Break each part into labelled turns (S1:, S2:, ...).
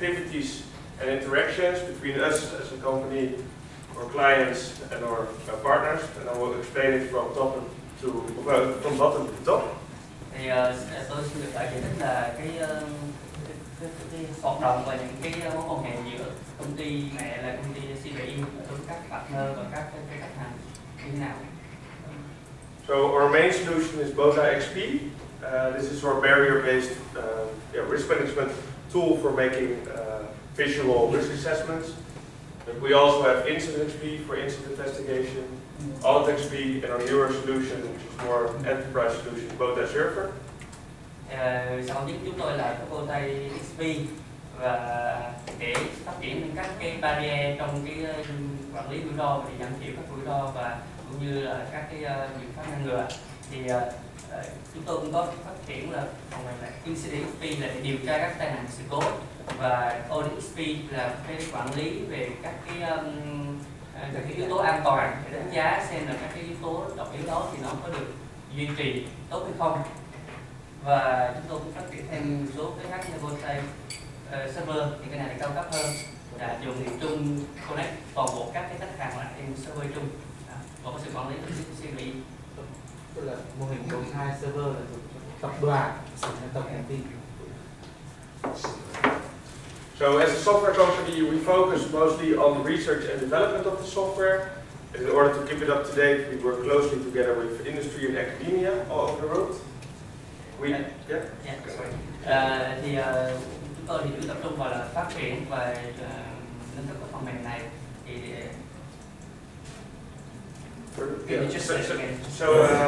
S1: activities and interactions between us as a company, our clients and our partners, and I will explain it from bottom to top.
S2: Thì tôi xin được giải thích là cái hoạt động và những cái mối quan hệ giữa công ty mẹ là công ty CBI với các partner và các khách hàng như thế nào.
S1: So our main solution is Bowtie XP. This is our barrier-based risk management tool for making visual risk assessments. But we also have Incident XP for incident investigation, Audit XP, and our newer solution, which is more enterprise solution, Bowtie Server.
S2: Sau nhất chúng tôi là Bowtie XP và để phát triển các cái barrier trong cái quản lý rủi ro và giảm thiểu các rủi ro và cũng như là các cái biện pháp ngăn ngừa. Thì chúng tôi cũng có phát triển là phần này là Incident XP là để điều tra các tai nạn sự cố, và Audit XP là cái quản lý về các cái yếu tố an toàn để đánh giá xem là các cái yếu tố độc yếu đó thì nó có được duy trì tốt hay không. Và chúng tôi cũng phát triển thêm một số cái khác như Bowtie server, thì cái này thì cao cấp hơn, là dùng Trung connect toàn bộ các cái khách hàng lại trên server chung và có sự quản lý của CBI.
S3: Tức là mô hình Bowtie server là tập đoàn, tập công ty.
S1: So as a software company, we focus mostly on the research and development of the software. In order to keep it up to date, we work closely together with industry and academia all over the world.
S2: Thì chúng tôi thì chủ tập trung vào là phát triển và nâng cấp phần mềm này. Thì
S1: So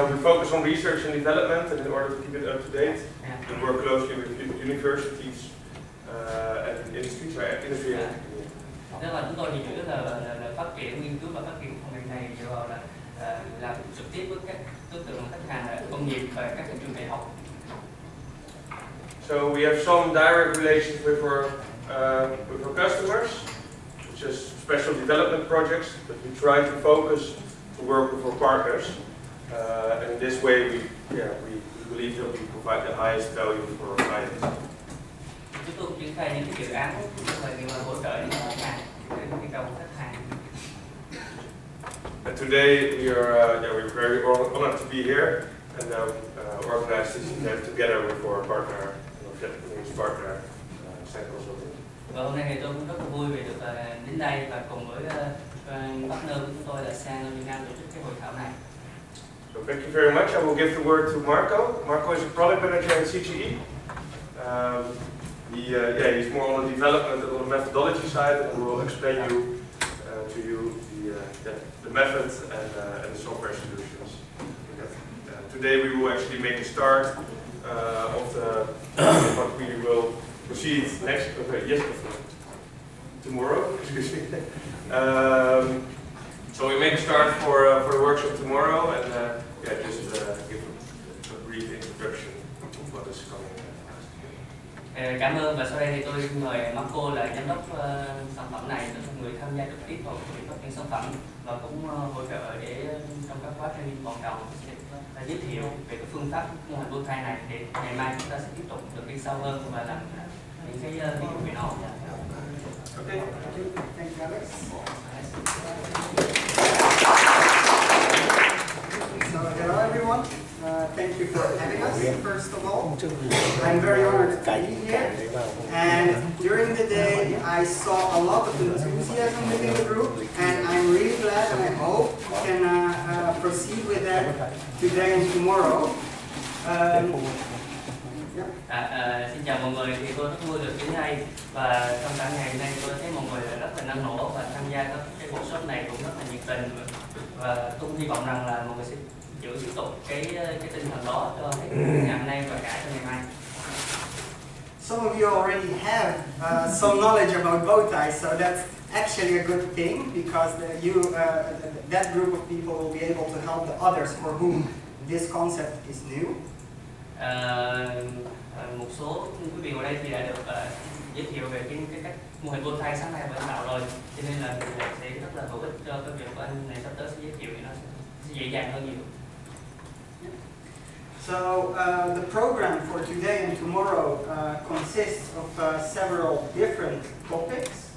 S1: we focus on research and development, and in order to keep it up to date, we work closely with universities and industries, industry and academia.
S2: Tức là chúng tôi thì chủ yếu là phát triển, nghiên cứu và phát triển phần mềm này dựa vào là làm trực tiếp với các đối tượng khách hàng là công nghiệp và các trường đại học.
S1: So we have some direct relations with our customers, which is special development projects, but we try to focus to work with our partners, and in this way we believe that we provide the highest value for our clients.
S2: Chúng tôi triển khai những cái dự án và hỗ trợ những khách hàng để nhu cầu của khách hàng.
S1: And today we're very honored to be here and organize this event together with our partner, Vietnamese partner,
S2: Và hôm nay thì tôi cũng rất là vui vì được đến đây và cùng với partner của chúng tôi là sang Việt Nam tổ chức cái hội thảo này.
S1: So thank you very much. I will give the word to Marco. Marco is a product manager at CGE. He's more on the development and on the methodology side, and will explain to you the methods and the software solutions. Today we will actually make a start of what we will proceed next. Tomorrow. Excuse me. So we make a start for the workshop tomorrow, and just give a brief introduction of what is coming.
S2: Cảm ơn, và sau đây thì tôi mời Marco là giám đốc sản phẩm này, là người tham gia trực tiếp vào việc phát triển sản phẩm và cũng hỗ trợ để trong các khóa training ban đầu sẽ giới thiệu về cái phương pháp mô hình Bowtie này, để ngày mai chúng ta sẽ tiếp tục được đi sâu hơn và làm những cái ví dụ về nó.
S4: Okay, thank you, Alex. So, hello everyone. Thank you for having us, first of all. I'm very honored to be here. And during the day, I saw a lot of enthusiasm within the group, and I'm really glad, and I hope we can proceed with that today and tomorrow.
S2: Xin chào mọi người, thì tôi rất vui được đến đây, và trong cả ngày hôm nay tôi thấy mọi người rất là năng nổ và tham gia các cái workshop này cũng rất là nhiệt tình, và tôi cũng hy vọng rằng là mọi người sẽ giữ tiếp tục cái tinh thần đó cho hết ngày hôm nay và cả cho ngày mai.
S4: Some of you already have some knowledge about Bowtie, so that's actually a good thing, because that group of people will be able to help the others for whom this concept is new.
S2: Một số quý vị ở đây thì đã được giới thiệu về cái cách mô hình Bowtie sáng nay và lãnh đạo rồi, cho nên là sẽ rất là hữu ích cho cái việc của anh này sắp tới sẽ giới thiệu thì nó sẽ dễ dàng hơn nhiều.
S4: So the program for today and tomorrow consists of several different topics.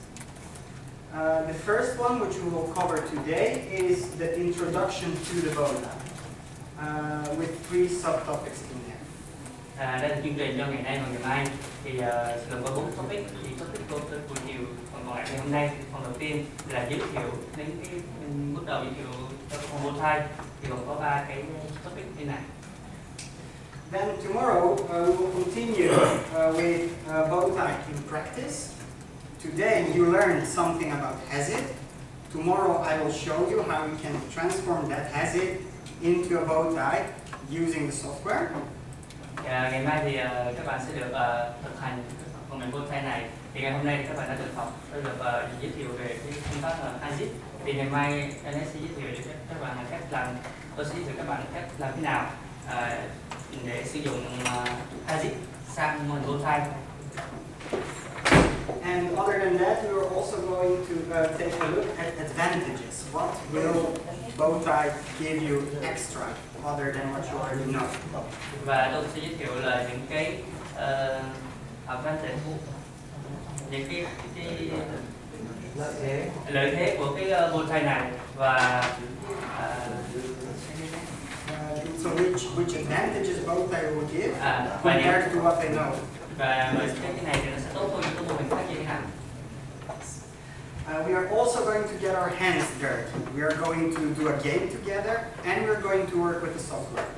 S4: The first one, which we will cover today, is the introduction to the Bowtie, with 3 subtopics in there.
S2: Đây là chương trình cho ngày nay và ngày mai thì sẽ gồm có 4 topic. Thì topic của buổi chiều còn lại ngày hôm nay, phần đầu tiên là giới thiệu đến cái bước đầu giới thiệu cho phần Bowtie, thì gồm có 3 cái topic như này.
S4: Then tomorrow we will continue with Bowtie in practice. Today you learned something about has it. Tomorrow I will show you how you can transform that has it into a Bowtie using the software.
S2: Ngày mai thì các bạn sẽ được thực hành phần mềm Bowtie này. Thì ngày hôm nay thì các bạn đã được học, giới thiệu về cái phương pháp has it. Thì ngày mai anh sẽ giới thiệu cho các bạn là cách làm, tôi sẽ giới thiệu các bạn cách làm thế nào để sử dụng has it sang mô hình Bowtie.
S4: And other than that, we are also going to take a look at advantages. What will Bowtie give you extra other than what you already know?
S2: Và tôi sẽ giới thiệu là những cái advantage, những cái lợi thế của cái Bowtie này và
S4: so which advantages Bowtie will give compared to what they know.
S2: Và cái này thì nó sẽ tốt hơn những cái mô hình khác như thế nào?
S4: We are also going to get our hands dirty. We are going to do a game together, and we are going to work with the software.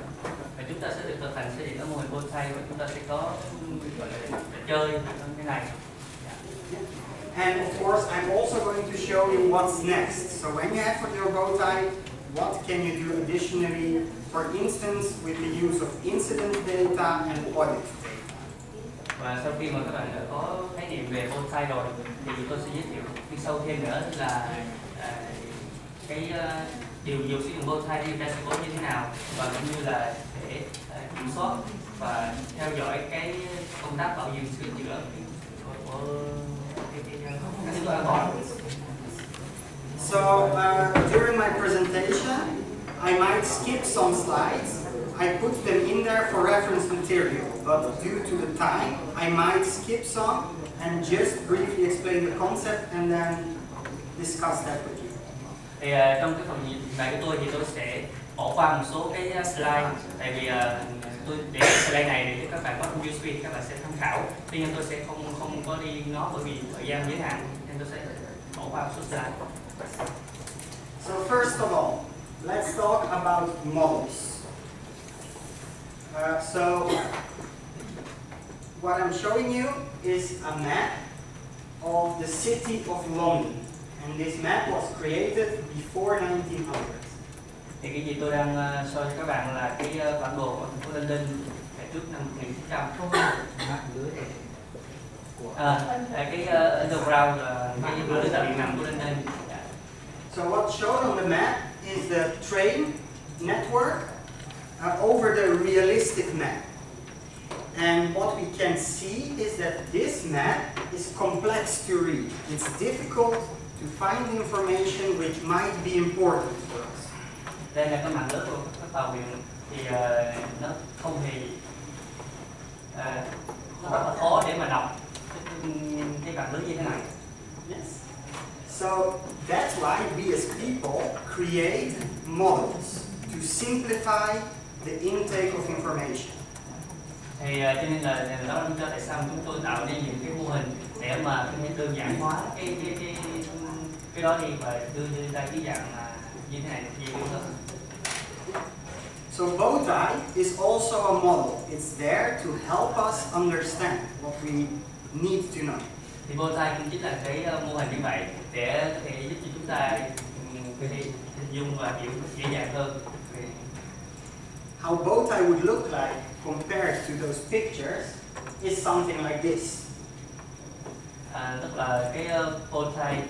S2: Và chúng ta sẽ được thực hành xây dựng cái mô hình Bowtie và chúng ta sẽ có gọi là chơi trong cái này.
S4: And of course, I'm also going to show you what's next. So when you have for your Bowtie, what can you do additionally? For instance, with the use of incident data and audit data.
S2: Và sau khi mà các bạn đã có khái niệm về Bowtie rồi thì tôi sẽ giới thiệu đi sâu thêm nữa là cái điều sử dụng Bowtie thì ta sẽ có như thế nào, và cũng như là để kiểm soát và theo dõi cái công tác bảo dưỡng sửa chữa của cái an toàn.
S4: So during my presentation, I might skip some slides. I put them in there for reference material, but due to the time, I might skip some and just briefly explain the concept and then discuss that with you.
S2: Thì trong cái phần trình bày của tôi thì tôi sẽ bỏ qua một số cái slide, tại vì tôi để slide này để các bạn có trong USB thì các bạn sẽ tham khảo. Tuy nhiên tôi sẽ không có đi nó bởi vì thời gian giới hạn nên tôi sẽ bỏ qua một số slide.
S4: So first of all, let's talk about models. So what I'm showing you is a map of the city of London, and this map was created before 1900.
S2: Thì cái gì tôi đang show cho các bạn là cái bản đồ của thành phố London trước năm 1900. Cái underground là cái lưới tàu điện ngầm của London.
S4: So what's shown on the map is the train network over the realistic map. And what we can see is that this map is complex to read. It's difficult to find information which might be important for us.
S2: Đây là cái màn lưới của các tàu điện thì nó không hề nó rất là khó để mà đọc cái màn lưới như thế này.
S4: Yes. So that's why we as people create models to simplify the intake of information.
S2: Thì cho nên là đó là lý do tại sao chúng tôi tạo nên những cái mô hình để mà đơn giản hóa cái đó đi và đưa ra cái dạng như thế này dễ hiểu hơn.
S4: So Bowtie is also a model. It's there to help us understand what we need to know.
S2: Thì Bowtie cũng chính là cái mô hình như vậy để có thể giúp cho chúng ta hình dung và hiểu dễ dàng hơn.
S4: How Bowtie would look like compared to those pictures is something like this.
S2: Tức là cái Bowtie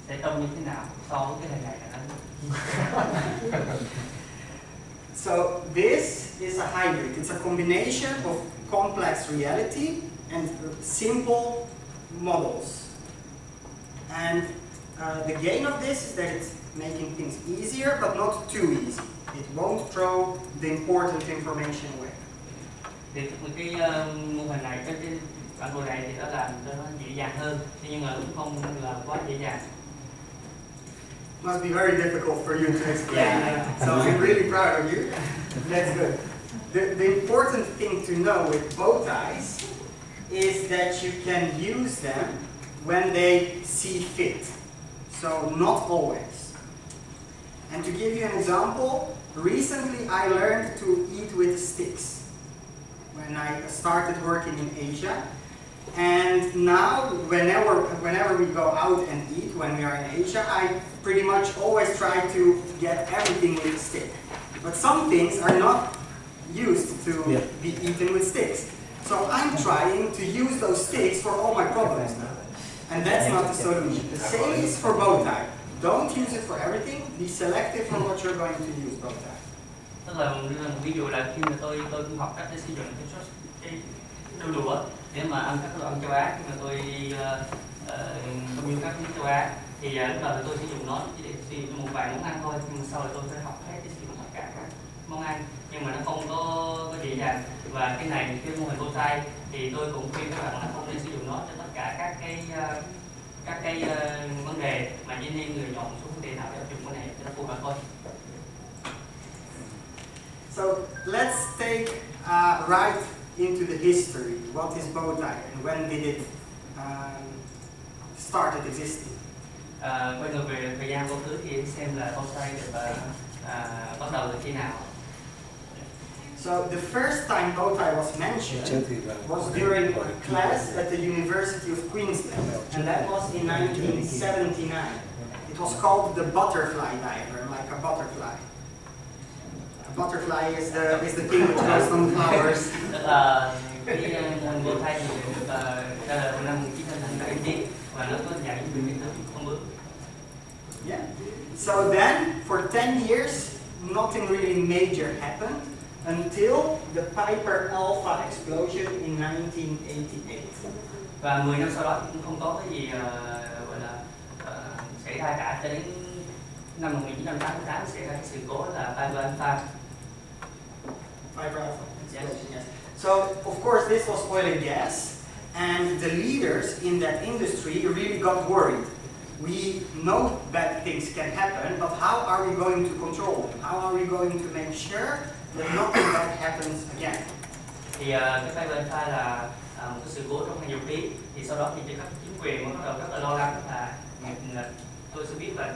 S2: sẽ trông như thế nào so với cái hình này là
S4: So this is a hybrid. It's a combination of complex reality and simple models. And the gain of this is that it making things easier but not too easy. It won't throw the important information away.
S2: Thì cái mô hình này, cái bản đồ này thì nó làm cho nó dễ dàng hơn, nhưng mà cũng không là quá dễ dàng.
S4: Must be very difficult for you to explain. So I'm really proud of you. That's good. The important thing to know with bow ties is that you can use them when they see fit. So not always. And to give you an example, recently I learned to eat with sticks when I started working in Asia. And now, whenever we go out and eat, when we are in Asia, I pretty much always try to get everything with a stick. But some things are not used to be eaten with sticks. So I'm trying to use those sticks for all my problems now. And that's not the solution. The same is for bow tie. Don't use it for everything. Be selective for what you're going to use bow tie.
S2: Tức là một ví dụ là khi mà tôi cũng học cách để sử dụng cái đôi đũa để mà ăn các đồ ăn châu Á, khi mà tôi không yêu các nước châu Á thì lúc đầu tôi sử dụng nó chỉ để sử dụng một vài món ăn thôi, nhưng sau này tôi phải học hết để sử dụng tất cả các món ăn, nhưng mà nó không có dễ dàng. Và cái này, cái mô hình bow tie thì tôi cũng khuyên các bạn là không nên sử dụng nó cho tất cả các cái vấn đề, mà chỉ nên người chọn một số vấn đề nào để áp dụng cái này cho nó phù hợp thôi.
S4: So let's take right into the history. What is bow tie and when did it started existing?
S2: Quay ngược về thời gian quá khứ thì xem là bow tie được bắt đầu từ khi nào.
S4: So the first time bow tie was mentioned was during a class at the University of Queensland, and that was in 1979. It was called the butterfly diagram, like a butterfly. A butterfly is the thing which goes on flowers.
S2: Tức là cái mô hình bow tie được ra đời vào năm 1979 và nó có dạng như hình con bướm.
S4: Yeah. So then, for 10 years, nothing really major happened until the Piper Alpha explosion in 1988.
S2: Và 10 năm sau đó cũng không có cái gì gọi là xảy ra cả, cho đến năm 1988 xảy ra cái sự cố là Piper Alpha.
S4: Piper Alpha explosion, yes. So, of course, this was oil and gas, and the leaders in that industry really got worried. We know bad things can happen, but how are we going to control them? How are we going to make sure that nothing bad happens again?
S2: Thì cái Piper Alpha là một cái sự cố trong ngành dầu khí. Thì sau đó thì các chính quyền bắt đầu rất là lo lắng là tôi sẽ biết là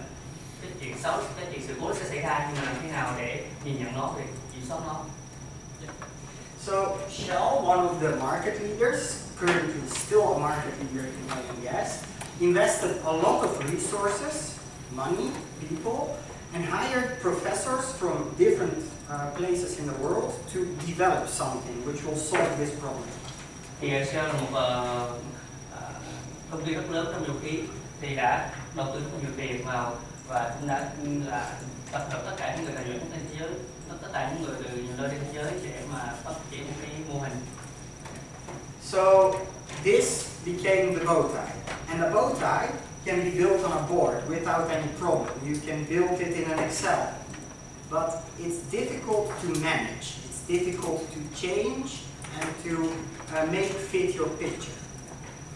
S2: cái chuyện xấu, cái chuyện sự cố sẽ xảy ra, nhưng mà làm thế nào để nhìn nhận nó, để kiểm soát nó.
S4: So Shell, one of the market leaders, currently still a market leader in oil and gas, invested a lot of resources, money, people, and hired professors from different places in the world to develop something which will solve this problem.
S2: Thì Shell là một công ty rất lớn trong dầu khí, thì đã đầu tư rất nhiều tiền vào và cũng đã là tập hợp tất cả những người tài giỏi trên thế giới, tất cả những người từ nhiều nơi trên thế giới để mà phát triển một cái mô hình.
S4: So this became the bow tie, and a bow tie can be built on a board without any problem. You can build it in an Excel, but it's difficult to manage. It's difficult to change and to make fit your picture.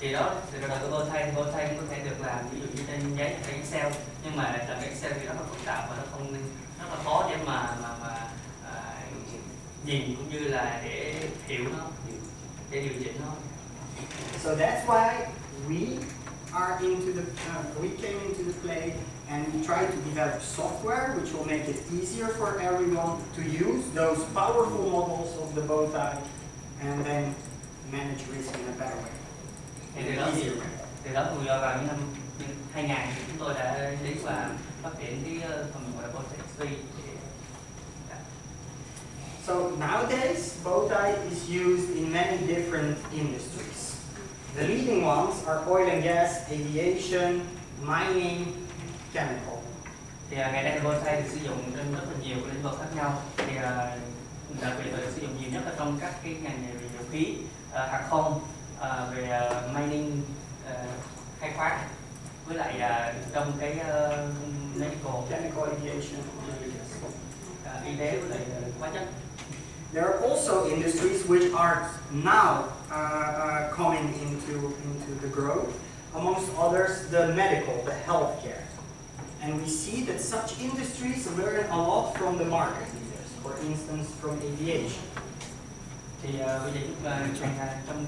S2: Thì đó, sự ra đời của bow tie có thể được làm ví dụ như trên giấy hay Excel, nhưng mà làm Excel thì rất là phức tạp và nó rất là khó để mà nhìn cũng như là để hiểu nó, để điều chỉnh nó.
S4: So that's why we came into the play, and we try to develop software which will make it easier for everyone to use those powerful models of the bow tie, and then manage risk in a better way.
S2: Từ đó từ vào những năm 2000 thì chúng tôi đã đến và phát triển cái phần gọi là BowTieXP.
S4: So nowadays, bow tie is used in many different industries. The leading ones are oil and gas, aviation, mining, chemical.
S2: Thì ngày nay bow tie được sử dụng trên rất là nhiều lĩnh vực khác nhau. Thì đặc biệt là được sử dụng nhiều nhất là trong các cái ngành nghề về dầu khí, hàng không, về mining, khai khoáng, với lại trong cái medical
S4: chemical aviation,
S2: y tế với lại hóa chất.
S4: There are also industries which are now coming into the growth. Amongst others, the medical, the healthcare. And we see that such industries learn a lot from the market leaders, for instance, from aviation.
S2: Thì bây giờ trong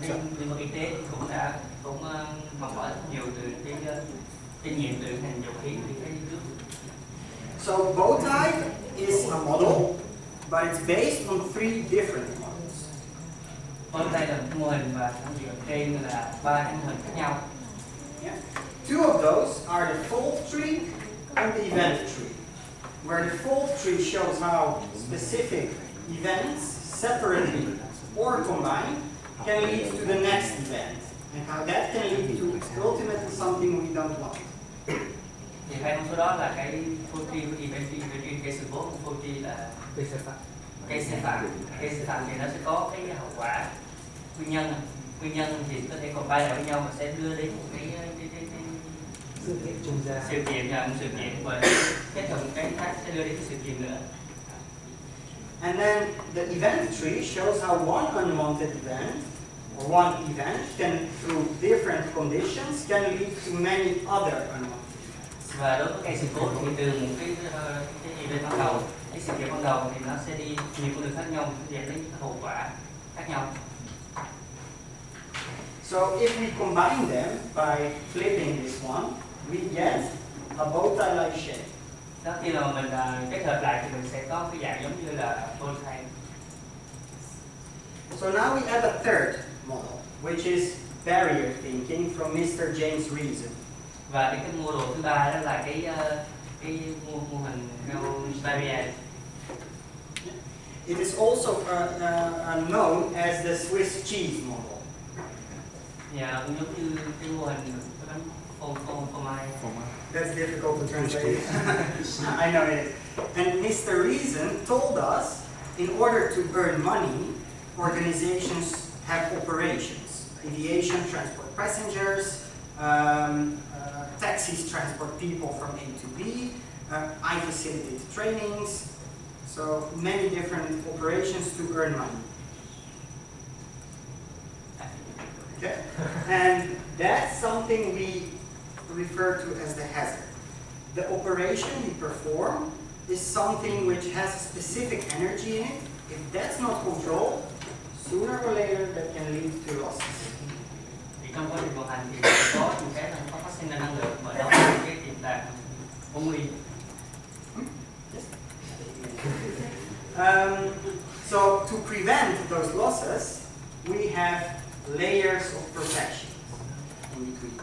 S2: cái lĩnh vực y tế cũng học hỏi rất nhiều từ cái kinh nghiệm từ ngành dầu khí từ cái nước.
S4: So Bowtie is a model, but it's based on 3 different models.
S2: Bowtie là một mô hình và nó dựa trên là 3 cái mô hình khác nhau.
S4: Yeah. 2 of those are the fault tree and the event tree, where the fault tree shows how specific events, separately or combined, can lead to the next event, and how that can lead to ultimately something we don't want.
S2: Thì hai trong số đó là cái fault tree với event tree. Cái sự cố của fault tree là
S3: Cây sai phạm.
S2: Cây sai phạm thì nó sẽ có cái hậu quả, nguyên nhân thì có thể combine lại với nhau và sẽ đưa đến một cái
S3: Sự kiện trung gian.
S2: sự kiện và kết hợp cái khác sẽ đưa đến cái sự kiện nữa.
S4: And then the event tree shows how one unwanted event or one event can, through different conditions, can lead to many other unwanted events.
S2: Và đối với cây sự cố thì từ một cái event ban đầu, cái sự kiện ban đầu thì nó sẽ đi nhiều con đường khác nhau, dẫn đến hậu quả khác nhau.
S4: So if we combine them by flipping this one, we get a Bowtie-like shape.
S2: Đó, khi mà mình kết hợp lại thì mình sẽ có cái dạng giống như là Bowtie.
S4: So now we add a third model, which is barrier thinking from Mr. James Reason.
S2: Và cái mô đồ thứ ba đó là cái mô hình barrier.
S4: It is also known as the Swiss cheese model.
S2: Dạ, cũng giống như cái mô hình Phương Mai.
S4: That's difficult to translate. I know it is. And Mr. Reason told us, in order to earn money, organizations have operations. Aviation transport passengers, taxis transport people from A to B, I facilitate trainings, so many different operations to earn money. Okay? And that's something we refer to as the hazard. The operation you perform is something which has a specific energy in it. If that's not controlled, sooner or later that can lead to losses.
S2: Thì trong quá trình vận hành thì có những cái là nó phát sinh ra năng lượng và đó là cái tiềm tàng không nguy.
S4: So to prevent those losses, we have layers of protection in between.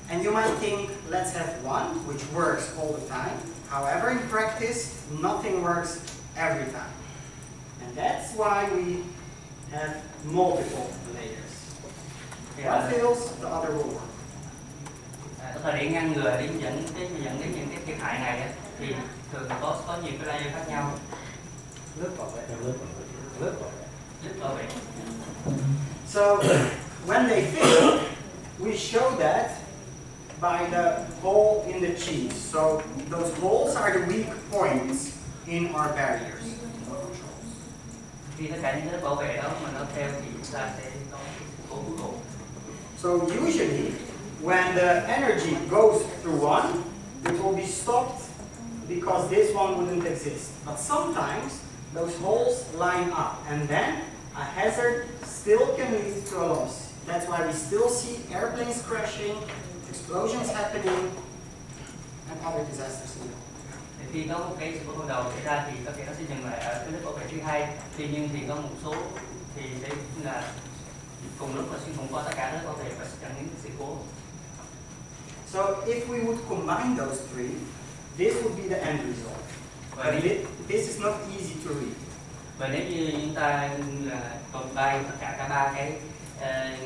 S4: And you might think, let's have one which works all the time. However, in practice, nothing works every time. And that's why we have multiple layers. One fails, the other will work.
S2: Tức là để ngăn ngừa đến dẫn đến những cái thiệt hại này á, thì thường có nhiều cái layer khác nhau.
S3: Lớp bảo vệ.
S4: So when they fail, we show that by the hole in the cheese. So those holes are the weak points in our barriers.
S2: Khi tất cả những cái lớp bảo vệ đó mà nó fail thì chúng ta sẽ có cố cuối cùng.
S4: So usually, when the energy goes through one, it will be stopped because this one wouldn't exist. But sometimes those holes line up, and then a hazard still can lead to a loss. That's why we still see airplanes crashing, explosions happening, and other disasters.
S2: Khi có một cái sự cố ban đầu xảy ra thì có thể nó sẽ dừng lại ở cái lớp bảo vệ thứ hai. Tuy nhiên thì có một số thì sẽ là cùng lúc là xuyên thủng qua tất cả lớp bảo vệ và sẽ dẫn đến sự cố.
S4: So if we would combine those three, this would be the end result. But this is not easy to read.
S2: Và nếu như chúng ta combine tất cả ba cái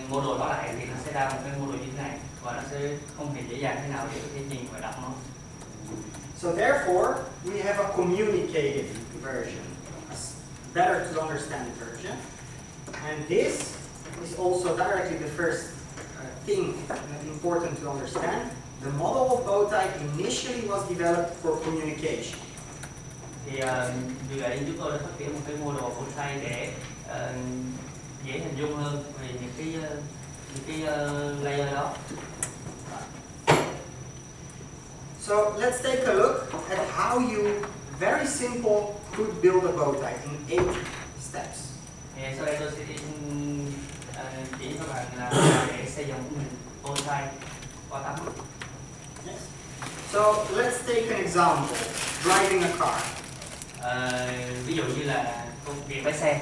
S2: mô đồ đó lại thì nó sẽ ra một cái mô đồ như thế này và nó sẽ không hề dễ dàng thế nào để có thể nhìn và đọc nó.
S4: So therefore, we have a communicative version, a better to understand version, and this is also directly the first thing important to understand. The model of Bowtie initially was developed for communication.
S2: Thì vì vậy chúng tôi đã phát triển một cái model Bowtie để dễ hình dung hơn về những cái layer đó.
S4: So let's take a look at how you very simple could build a Bowtie in 8 steps.
S2: Thì sau đây tôi sẽ chỉ các bạn là để xây dựng một Bowtie qua 8 bước.
S4: Yes. So let's take an example, driving a car.
S2: Ví dụ như là công việc lái xe.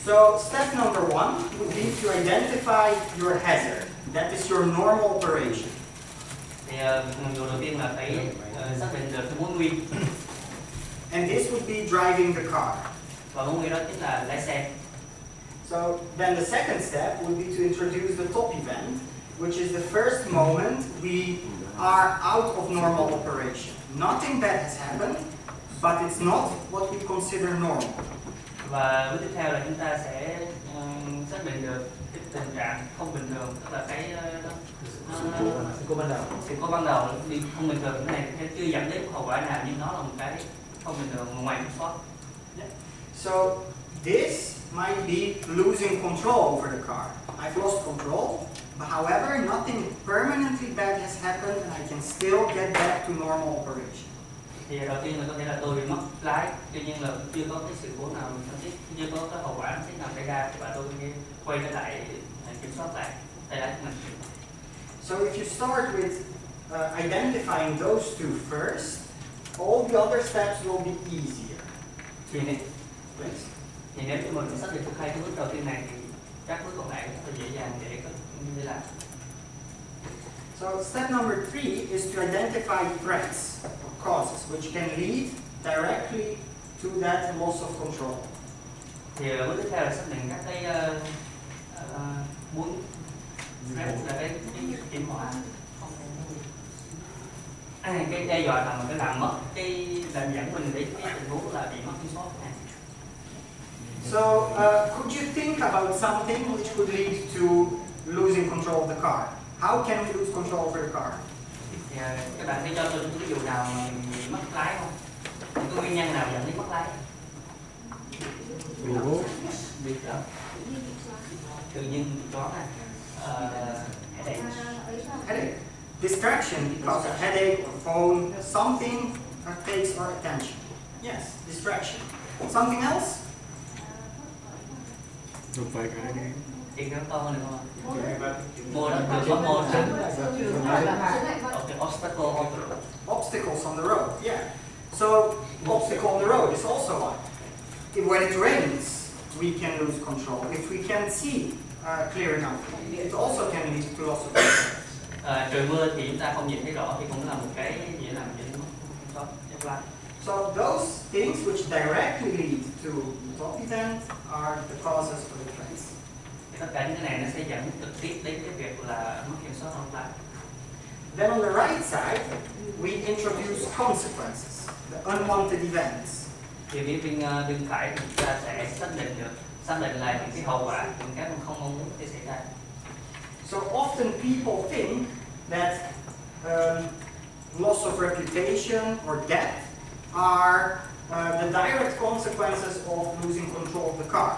S4: So step number 1 would be to identify your hazard. That is your normal operation.
S2: Thì điều đầu tiên là phải xác định được cái mối nguy.
S4: And this would be driving the car.
S2: Và mối nguy đó chính là lái xe.
S4: So then the second step would be to introduce the top event, which is the first moment we are out of normal operation. Nothing bad has happened, but it's not what we consider normal.
S2: Và bước tiếp theo là chúng ta sẽ xác định được cái tình trạng không bình thường, tức là cái
S3: sự cố ban đầu.
S2: Sự cố ban đầu đi không bình thường, cái này chưa dẫn đến hậu quả nào nhưng nó là một cái không bình thường ngoài kiểm soát.
S4: So this might be losing control over the car. I've lost control, but however, nothing permanently bad has happened and I can still get back to normal operation.
S2: Thì đầu tiên là có thể là tôi bị mất lái, tuy nhiên là chưa có cái sự cố nào chưa có cái hậu quả nào xảy ra và tôi quay trở lại kiểm soát lại tay lái của mình.
S4: So if you start with identifying those two first, all the other steps will be easier.
S2: Thì nếu như mình xác định được 2 cái bước đầu tiên này thì các bước còn lại rất là dễ dàng để làm.
S4: So step number 3 is to identify threats or causes which can lead directly to that loss of control.
S2: Thì bước tiếp theo là xác định các cái muốn là cái kiểm họa, cái đe dọa là một cái làm mất cái làm dẫn mình đến cái tình huống là bị mất kiểm soát này.
S4: So could you think about something which could lead to losing control of the car? How can we lose control over the car?
S2: Thì các bạn thấy cho tôi ví dụ nào mà bị mất lái không? Cái nguyên nhân nào dẫn đến mất lái? Tự nhiên đó là
S4: Headache. Distraction because of headache or phone, something that takes our attention. Yes, distraction. Something else?
S5: Không phải cái đi.
S2: Tiền nó to hơn được không?
S3: Mua
S2: Mua
S3: đó,
S4: Obstacles on the road, yeah. So, obstacle on the road is also one. When it rains, we can lose control. If we can't see clear enough, it also can lead to loss of control.
S2: Trời mưa thì chúng ta không nhìn thấy rõ thì cũng là một cái dễ làm cho nó chấp lái.
S4: So those things which directly lead to the top event are the causes for the threats.
S2: Tất cả những cái này nó sẽ dẫn trực tiếp đến cái việc là mất kiểm soát không lái.
S4: Then on the right side, we introduce consequences, the unwanted events.
S2: Thì bên phải thì chúng ta sẽ xác định là những cái hậu quả, những cái mình không mong muốn sẽ xảy ra.
S4: So often people think that loss of reputation or death are the direct consequences of losing control of the car.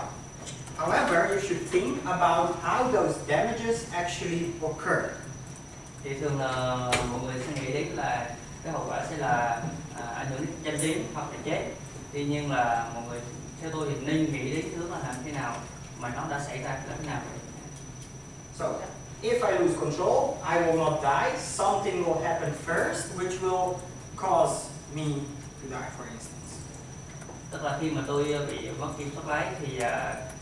S4: However, you should think about how those damages actually occur.
S2: Thì thường là mọi người sẽ nghĩ đến là cái hậu quả sẽ là ảnh hưởng đến danh tiếng hoặc là chết. Tuy nhiên là mọi người theo tôi thì nên nghĩ đến hướng là làm thế nào mà nó đã xảy ra là thế nào.
S4: So, if I lose control, I will not die. Something will happen first, which will cause me to die, for instance.
S2: Tức là khi mà tôi bị mất kiểm soát lái thì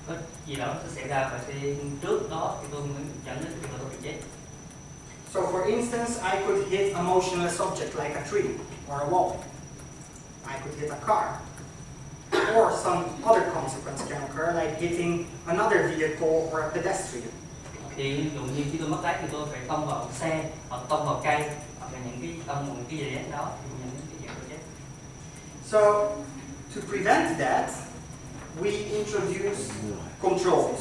S2: có gì đó sẽ xảy ra và sẽ trước đó thì tôi mới dẫn đến việc là tôi bị chết.
S4: So, for instance, I could hit a motionless object like a tree or a wall. I could hit a car. Or some other consequence can occur, like hitting another vehicle or a pedestrian.
S2: Thì ví dụ như khi tôi mất lái thì tôi phải tông vào xe hoặc tông vào cây hoặc là những cái tông vào cái gì đó thì những cái chuyện tôi chết.
S4: So, to prevent that, we introduce controls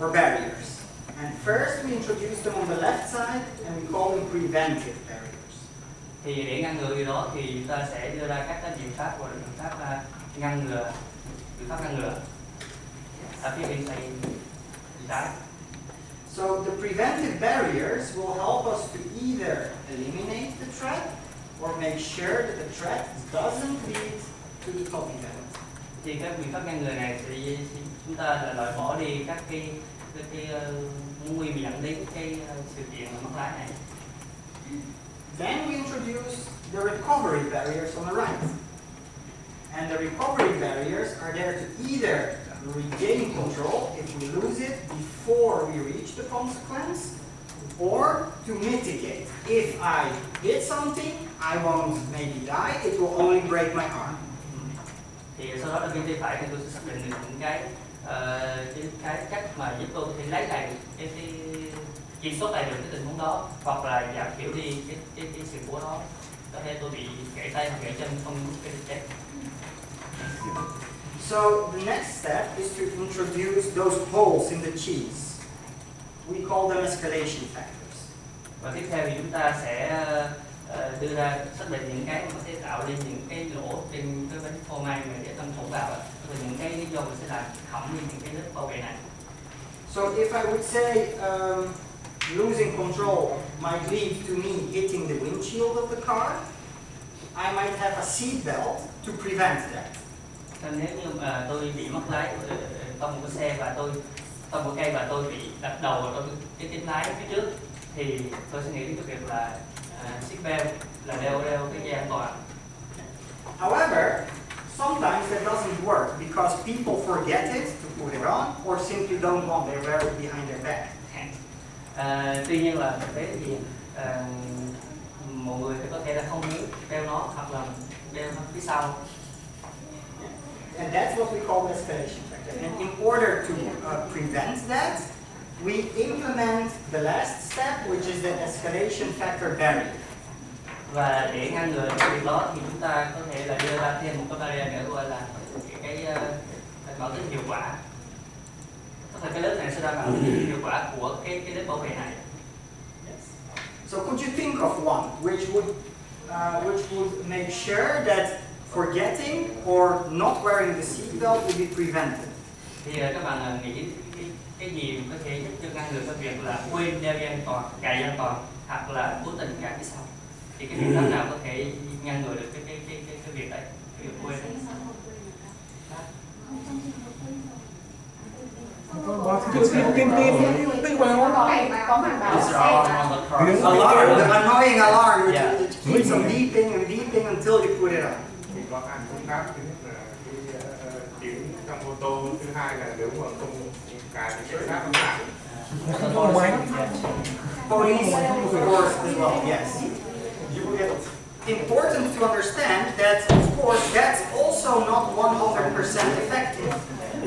S4: or barriers. And first we introduce them on the left side and we call them preventive barriers.
S2: Thì để ngăn ngừa điều đó thì chúng ta sẽ đưa ra các biện pháp gọi là biện pháp ngăn ngừa, biện pháp ngăn ngừa. Ở phía bên tay trái.
S4: So the preventive barriers will help us to either eliminate the threat or make sure that the threat doesn't lead to the top event.
S2: Thì các biện pháp ngăn ngừa này thì chúng ta là loại bỏ đi các cái mối nguy mà dẫn đến cái sự kiện mất lái này.
S4: Then we introduce the recovery barriers on the right. And the recovery barriers are there to either regain control if we lose it before we reach the consequence, or to mitigate. If I hit something, I won't maybe die, it will only break my arm.
S2: Thì sau đó là bên tay phải thì tôi sẽ xác định được những cái cách mà giúp tôi có thể lấy lại cái kiểm soát lại được cái tình huống đó, hoặc là giảm thiểu đi cái sự cố đó. Có thể tôi bị gãy tay hoặc gãy chân không cái chết.
S4: So the next step is to introduce those holes in the cheese. We call them escalation factors.
S2: Và tiếp theo thì chúng ta sẽ đưa ra xác định những cái mà có thể tạo lên những cái lỗ trên cái bánh phô mai để tâm thủng vào, và những cái lý do mình sẽ làm hỏng đi những cái lớp bảo vệ này.
S4: So if I would say losing control might lead to me hitting the windshield of the car, I might have a seat belt to prevent that.
S2: Nên nếu như mà tôi bị mất lái tông một cái xe và tôi tông một cây và tôi bị đập đầu vào cái tím lái phía trước, thì tôi sẽ nghĩ đến cái việc là seat belt là đeo cái dây an toàn.
S4: However, sometimes that doesn't work because people forget it to put it on or simply don't want, they wear it behind their back.
S2: Tuy nhiên là thực tế thì mọi người thì có thể là không muốn đeo nó hoặc là đeo nó phía sau.
S4: And that's what we call escalation factor. And in order to prevent that, we implement the last step, which is the escalation factor barrier.
S2: Và để ngăn ngừa cái việc đó thì chúng ta có thể là đưa ra thêm một cái barrier nữa, gọi là cái bảo tính hiệu quả. Tức là cái lớp này sẽ đảm bảo hiệu quả của cái lớp bảo vệ này.
S4: So could you think of one which would make sure that forgetting or not wearing the seatbelt would be prevented?
S2: Thì các bạn nghĩ cái gì có thể giúp cho ngăn ngừa cái việc là quên đeo dây an toàn, cài dây an toàn, hoặc là cố tình cài phía sau? Thì cái biện pháp nào có thể ngăn ngừa được cái việc đấy, cái việc quên?
S4: Annoying alarm. It keeps on beeping and beeping until you put it on.
S1: Thì có ảnh công tác thứ nhất là cái tiếng trong ô tô, thứ hai là nếu mà không cài thì cảnh sát không làm.
S4: Police, of course, as well. Yes. Important to understand that, of course, that's also not 100% effective.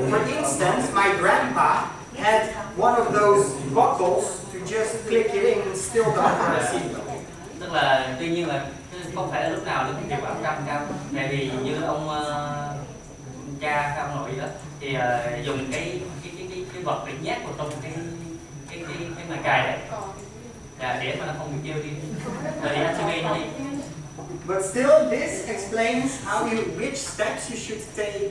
S4: For instance, my grandpa had one of those buckles to just click it in and still don't wear a seatbelt.
S2: Tức là tuy nhiên là không phải là lúc nào cũng hiệu quả 100%. Tại vì như ông cha ông nội đó thì dùng cái vật để nhét vào trong cái mài cài đấy để mà nó không bị kêu đi, để activate nó đi.
S4: But still, this explains which steps you should take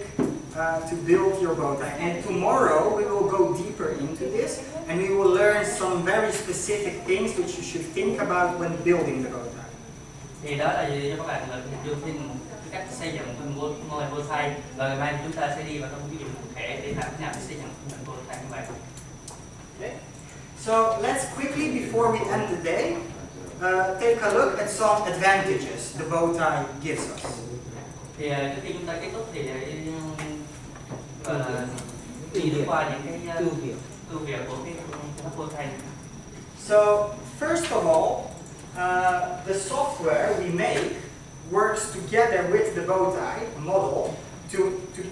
S4: to build your bow tie. And tomorrow we will go deeper into this, and we will learn some very specific things which you should think about when building the bow tie.
S2: Thì đó là cho các bạn là đưa thêm một cách xây dựng một ngôi bow tie, và ngày mai chúng ta sẽ đi vào trong ví dụ cụ thể để làm thế nào để xây dựng một bow tie như vậy.
S4: Okay. So let's quickly, before we end the day, take a look at some advantages the bow tie gives us.
S2: Thì trước khi chúng ta kết thúc thì đi lướt qua những cái ưu việt của cái bow tie.
S4: So first of all, the software we make works together with the bow tie model to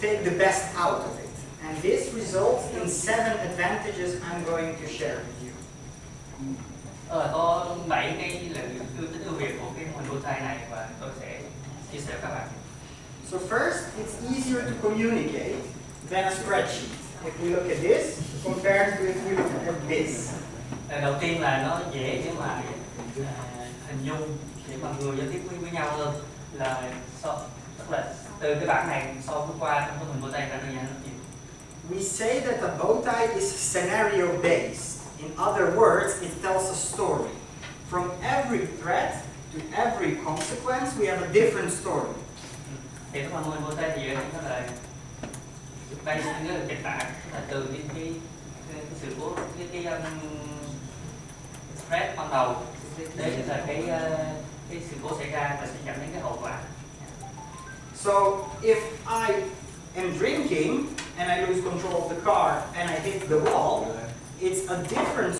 S4: take the best out of it. And this results in 7 advantages I'm going to share with you.
S2: Có 7 cái tính ưu việt của cái bow tie này và tôi sẽ chia sẻ với các bạn.
S4: So first, it's easier to communicate than a spreadsheet. If we look at this, compared to if we look at this.
S2: Đầu tiên là nó dễ để mà hình dung để mà người giao tiếp với nhau hơn, là tức là từ cái bảng này so với qua trong cái hình bow tie ra đơn giản hơn nhiều.
S4: We say that a bow tie is scenario based. In other words, it tells a story. From every thread to every consequence, we have a different story.
S2: Thì các mô hình bow tie thì nó là đây là kịch bản, là từ cái sự cố cái thread ban đầu đến là cái sự cố xảy ra và sẽ dẫn đến cái hậu quả.
S4: So if I am drinking and I lose control of the car and I hit the wall, it's a different